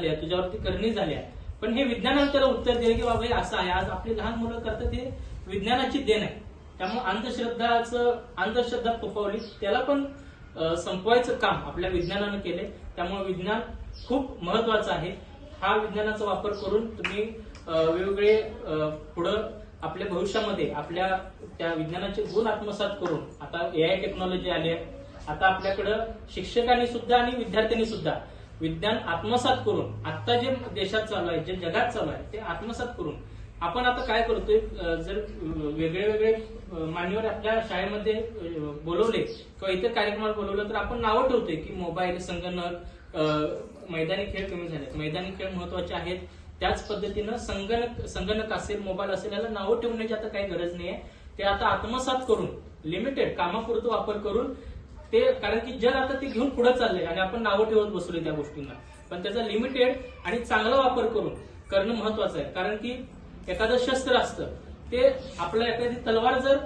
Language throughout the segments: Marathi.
झाली आहे, तुझ्यावरती करणी झाली आहे, पण हे विज्ञानाने त्याला उत्तर दिलं की बाबा हे असं आहे. आज आपली लहान मुलं करतात हे विज्ञानाची देण आहे. त्यामुळे अंधश्रद्धा फोफावली त्याला पण संपवायचं काम आपल्या विज्ञानानं केले. त्यामुळे विज्ञान खूप महत्वाचं आहे. हा विज्ञानाचा वापर करून तुम्ही वेगवेगळे पुढं आपल्या भविष्यामध्ये आपल्या त्या विज्ञानाचे गुण आत्मसात करून, आता AI टेक्नॉलॉजी आली आहे, आता आपल्याकडं शिक्षकांनी सुद्धा आणि विद्यार्थ्यांनी सुद्धा विज्ञान आत्मसात करून आता जे देशात चालू आहे, जे जगात चालू आहे ते आत्मसात करून आपण आता काय करतोय, जर वेगळे वेगळे मान्यवर आपल्या शाळेमध्ये बोलवले किंवा इतर कार्यक्रमात बोलवलं तर आपण नावं ठेवतोय की मोबाईल, संगणक, मैदानी खेळ कमी झालेत. मैदानी खेळ महत्वाचे आहेत. त्याच पद्धतीनं संगणक असेल, मोबाईल असेल, याला नावं ठेवण्याची आता काही गरज नाही आहे. ते आता आत्मसात करून लिमिटेड कामापुरतं वापर करून ते, कारण की जग आता ते घेऊन पुढे चाललंय आणि आपण नावं ठेवत बसलोय त्या गोष्टींना. पण त्याचा लिमिटेड आणि चांगला वापर करणं महत्वाचं आहे. कारण की एखादं शस्त्र असतं ते आपल्या एखादी तलवार जर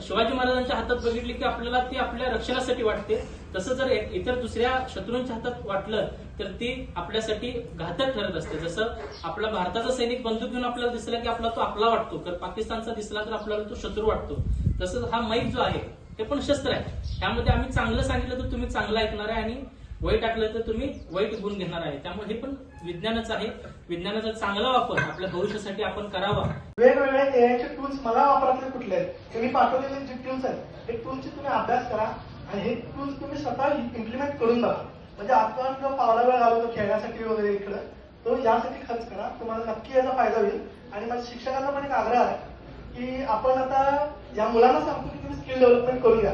शिवाजी महाराजांच्या हातात बघितली की आपल्याला ती आपल्या रक्षणासाठी वाटते, तसं जर इतर दुसऱ्या शत्रूंच्या हातात वाटलं तर ती आपल्यासाठी घातक ठरत असते. जसं आपला भारताचा सैनिक बंदूक घेऊन आपल्याला दिसला की तो आपला वाटतो, तर पाकिस्तानचा दिसला तर आपल्याला तो शत्रू वाटतो. तसंच हा माईक जो आहे ते पण शस्त्र आहे. त्यामध्ये आम्ही चांगलं सांगितलं तर तुम्ही चांगलं ऐकणार आहे आणि वाईट ऐकलं तर तुम्ही वाईट गुण घेणार आहे. त्यामुळे हे पण विज्ञानच आहे. विज्ञानाचा चांगला वापर आपल्या भविष्यासाठी आपण करावा. वेगवेगळे एआयचे टूल्स मला वापरातले कुठले आहेत, तुम्ही पाठवलेले जे टूल्स आहेत हे टूल्सचे तुम्ही अभ्यास करा आणि हे टूल्स तुम्ही स्वतः इम्प्लिमेंट करून बघा. म्हणजे आपण जो फावला वेळ घालवतो खेळण्यासाठी वगैरे इकडं, तो यासाठी खर्च करा. तुम्हाला नक्की याचा फायदा होईल. आणि माझ्या शिक्षकांना पण एक आग्रह आहे की आपण आता या मुलांना सांगतो की तुम्ही स्किल डेव्हलपमेंट करून घ्या.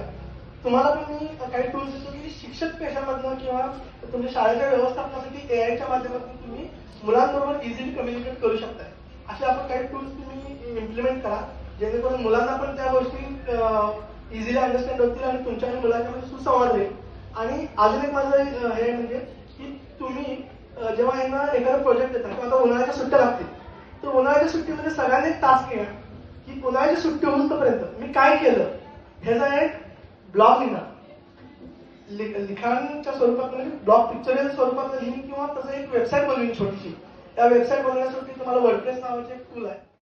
तुम्हाला पण मी काही टूल्स देतो की शिक्षक पेशामधनं किंवा तुमच्या शाळेच्या व्यवस्थापनासाठी एआयच्या माध्यमातून तुम्ही मुलांबरोबर इझिली कम्युनिकेट करू शकता. असे आपण काही टूल्स तुम्ही इम्प्लिमेंट करा, जेणेकरून मुलांना पण त्या गोष्टी इझिली अंडरस्टँड होतील आणि तुमच्या आणि मुलांच्या मध्ये सुसंवाद होईल. आणि अजून एक माझं हे म्हणजे की तुम्ही जेव्हा यांना एखादा प्रोजेक्ट देता किंवा आता उन्हाळ्याच्या सुट्ट्या लागतील, तर उन्हाळ्याच्या सुट्टीमध्ये सगळ्यांनी एक टास्क घ्या की उन्हाळ्याची सुट्टी होईपर्यंत मी काय केलं ह्याचा एक ब्लॉग लिहिणार. लिखाणाच्या स्वरूपात म्हणजे ब्लॉग पिक्चरियल स्वरूपात लिहिण किंवा तसं एक वेबसाईट बनवली छोटीशी. त्या वेबसाईट बनवण्यासाठी तुम्हाला वर्डप्रेस नावाचे एक टूल आहे.